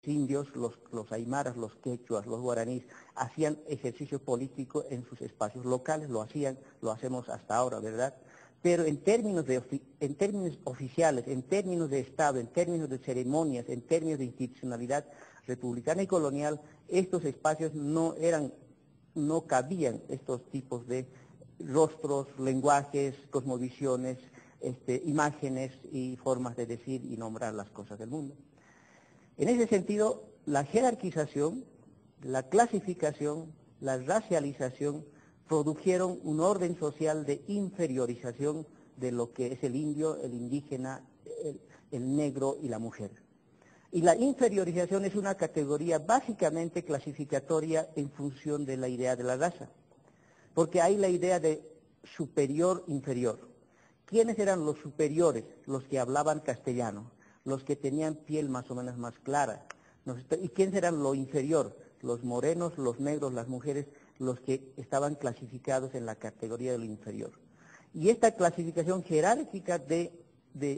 indios, los aymaras, los quechuas, los guaraníes, hacían ejercicio político en sus espacios locales, lo hacían, lo hacemos hasta ahora, ¿verdad? Pero en términos oficiales, en términos de Estado, en términos de ceremonias, en términos de institucionalidad republicana y colonial, estos espacios no cabían estos tipos de rostros, lenguajes, cosmovisiones, imágenes y formas de decir y nombrar las cosas del mundo. En ese sentido, la jerarquización, la clasificación, la racialización produjeron un orden social de inferiorización de lo que es el indio, el indígena, el negro y la mujer. Y la inferiorización es una categoría básicamente clasificatoria en función de la idea de la raza, porque hay la idea de superior-inferior. ¿Quiénes eran los superiores? Los que hablaban castellano, los que tenían piel más o menos más clara. ¿Y quiénes eran lo inferior? Los morenos, los negros, las mujeres, los que estaban clasificados en la categoría de lo inferior. Y esta clasificación jerárquica de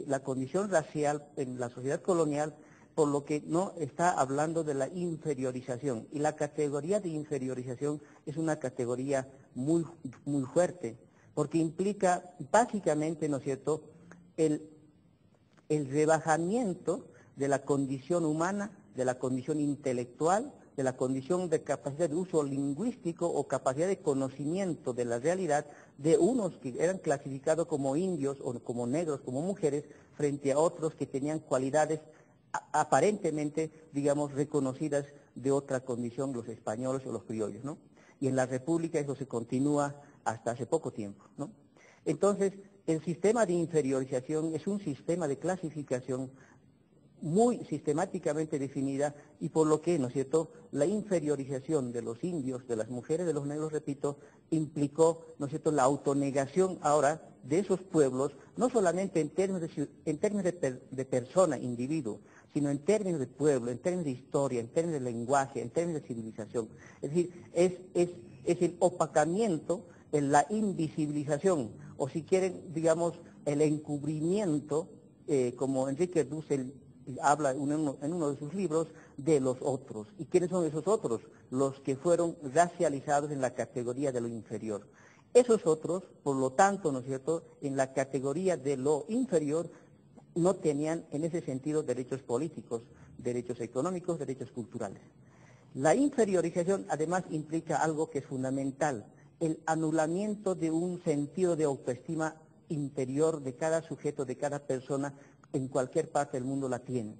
la condición racial en la sociedad colonial, por lo que no está hablando de la inferiorización. Y la categoría de inferiorización es una categoría muy, muy fuerte, porque implica básicamente, ¿no es cierto?, el rebajamiento de la condición humana, de la condición intelectual, de la condición de capacidad de uso lingüístico o capacidad de conocimiento de la realidad de unos que eran clasificados como indios o como negros, como mujeres, frente a otros que tenían cualidades aparentemente, digamos, reconocidas de otra condición, los españoles o los criollos, ¿no? Y en la República eso se continúa hasta hace poco tiempo, ¿no? Entonces, el sistema de inferiorización es un sistema de clasificación muy sistemáticamente definida y por lo que, ¿no es cierto?, la inferiorización de los indios, de las mujeres, de los negros, repito, implicó, ¿no es cierto?, la autonegación ahora de esos pueblos, no solamente en términos de persona, individuo, sino en términos de pueblo, en términos de historia, en términos de lenguaje, en términos de civilización. Es decir, es el opacamiento, la invisibilización, o si quieren, digamos, el encubrimiento, como Enrique Dussel habla en uno de sus libros, de los otros. ¿Y quiénes son esos otros? Los que fueron racializados en la categoría de lo inferior. Esos otros, por lo tanto, ¿no es cierto?, en la categoría de lo inferior, no tenían en ese sentido derechos políticos, derechos económicos, derechos culturales. La inferiorización además implica algo que es fundamental, el anulamiento de un sentido de autoestima interior de cada sujeto, de cada persona, en cualquier parte del mundo la tiene.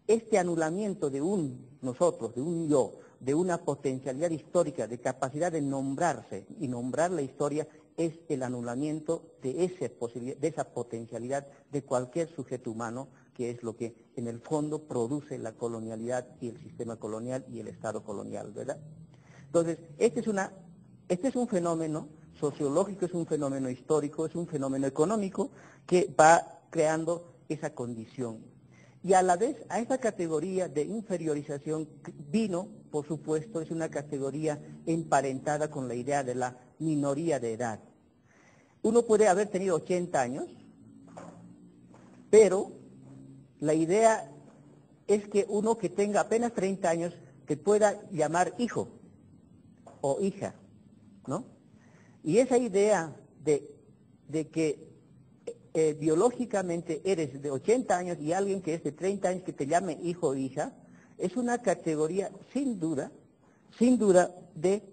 Este anulamiento de un nosotros, de un yo, de una potencialidad histórica, de capacidad de nombrarse y nombrar la historia, es el anulamiento de esa potencialidad de cualquier sujeto humano, que es lo que en el fondo produce la colonialidad y el sistema colonial y el Estado colonial, ¿verdad? Entonces, este es un fenómeno sociológico, es un fenómeno histórico, es un fenómeno económico que va creando esa condición. Y a la vez, a esa categoría de inferiorización vino, por supuesto, es una categoría emparentada con la idea de la minoría de edad. Uno puede haber tenido 80 años, pero la idea es que uno que tenga apenas 30 años te pueda llamar hijo o hija, ¿no? Y esa idea de que biológicamente eres de 80 años y alguien que es de 30 años que te llame hijo o hija, es una categoría sin duda de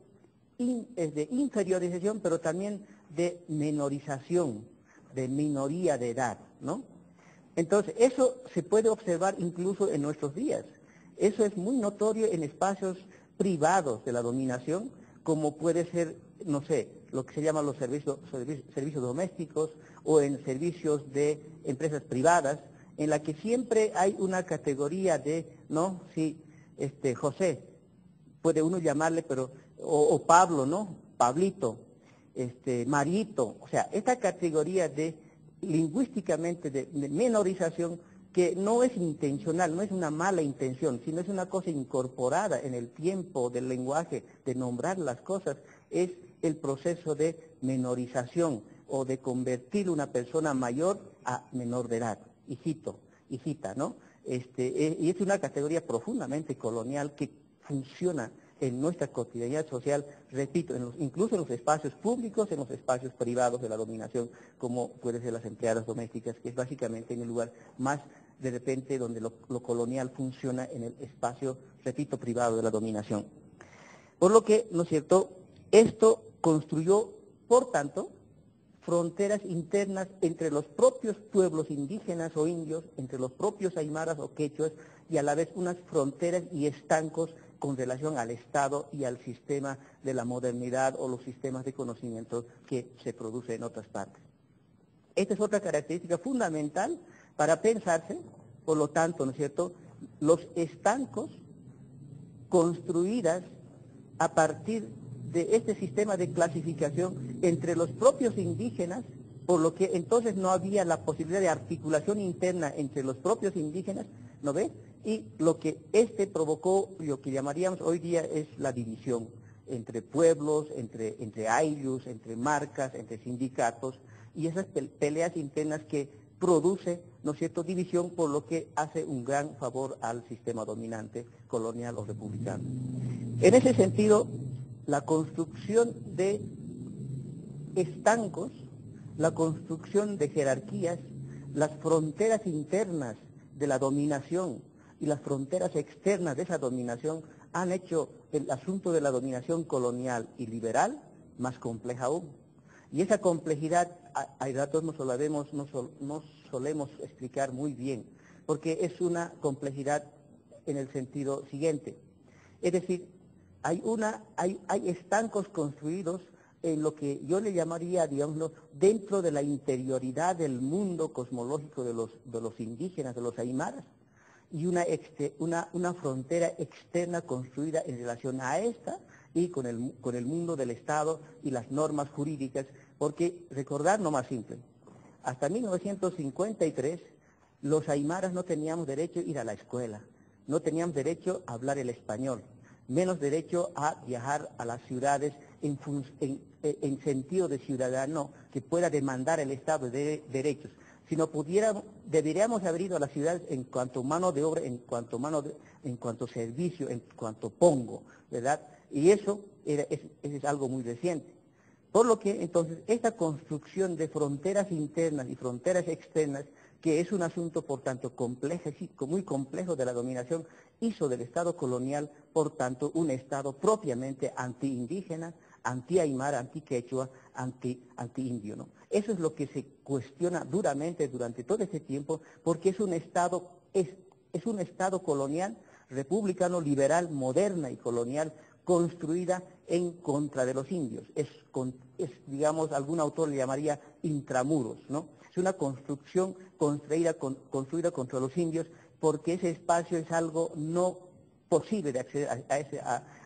inferiorización, pero también de menorización, de minoría de edad, ¿no? Entonces, eso se puede observar incluso en nuestros días. Eso es muy notorio en espacios privados de la dominación, como puede ser, no sé, lo que se llaman los servicios domésticos o en servicios de empresas privadas, en la que siempre hay una categoría de, ¿no? Sí, José, puede uno llamarle, pero, o Pablo, ¿no? Pablito, Marito, o sea, esta categoría de lingüísticamente de menorización que no es intencional, no es una mala intención, sino es una cosa incorporada en el tiempo del lenguaje, de nombrar las cosas, es el proceso de menorización o de convertir una persona mayor a menor de edad, hijito, hijita, ¿no? y es una categoría profundamente colonial que funciona en nuestra cotidianidad social, repito, incluso en los espacios públicos, en los espacios privados de la dominación, como pueden ser las empleadas domésticas, que es básicamente en el lugar más, de repente, donde lo colonial funciona en el espacio, repito, privado de la dominación. Por lo que, ¿no es cierto?, esto construyó, por tanto, fronteras internas entre los propios pueblos indígenas o indios, entre los propios aymaras o quechuas, y a la vez unas fronteras y estancos con relación al Estado y al sistema de la modernidad o los sistemas de conocimiento que se producen en otras partes. Esta es otra característica fundamental para pensarse, por lo tanto, ¿no es cierto?, los estancos construidas a partir de este sistema de clasificación entre los propios indígenas, por lo que entonces no había la posibilidad de articulación interna entre los propios indígenas, ¿no ve? Y lo que provocó, lo que llamaríamos hoy día es la división entre pueblos, entre ayllus, entre marcas, entre sindicatos, y esas peleas internas que produce, ¿no es cierto?, división, por lo que hace un gran favor al sistema dominante colonial o republicano. En ese sentido, la construcción de estancos, la construcción de jerarquías, las fronteras internas de la dominación y las fronteras externas de esa dominación han hecho el asunto de la dominación colonial y liberal más compleja aún. Y esa complejidad, hay datos no solemos explicar muy bien, porque es una complejidad en el sentido siguiente. Es decir, hay estancos construidos en lo que yo le llamaría, digamos, dentro de la interioridad del mundo cosmológico de los indígenas, de los aymaras, y una frontera externa construida en relación a esta y con el mundo del Estado y las normas jurídicas, porque recordar no más simple, hasta 1953 los aymaras no teníamos derecho a ir a la escuela, no teníamos derecho a hablar el español, menos derecho a viajar a las ciudades en sentido de ciudadano que pueda demandar el Estado de derechos. Si no deberíamos haber ido a las ciudades en cuanto mano de obra, en cuanto servicio, en cuanto pongo, ¿verdad? Y eso es algo muy reciente. Por lo que, entonces, esta construcción de fronteras internas y fronteras externas, que es un asunto, por tanto, complejo, muy complejo de la dominación, hizo del Estado colonial, por tanto, un Estado propiamente anti-indígena, anti-aymara, anti-quechua, anti-indio, ¿no? Eso es lo que se cuestiona duramente durante todo este tiempo, porque es un Estado colonial, republicano, liberal, moderna y colonial, construida en contra de los indios. Digamos, algún autor le llamaría intramuros, ¿no? Es una construcción construida contra los indios, porque ese espacio es algo no posible de acceder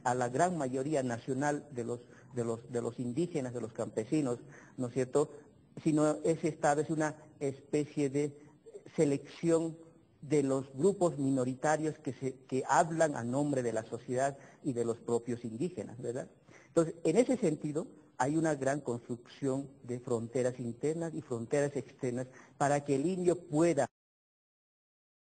a la gran mayoría nacional de los indígenas, de los campesinos, ¿no es cierto?, sino ese Estado es una especie de selección de los grupos minoritarios que hablan a nombre de la sociedad y de los propios indígenas, ¿verdad? Entonces, en ese sentido, hay una gran construcción de fronteras internas y fronteras externas para que el indio pueda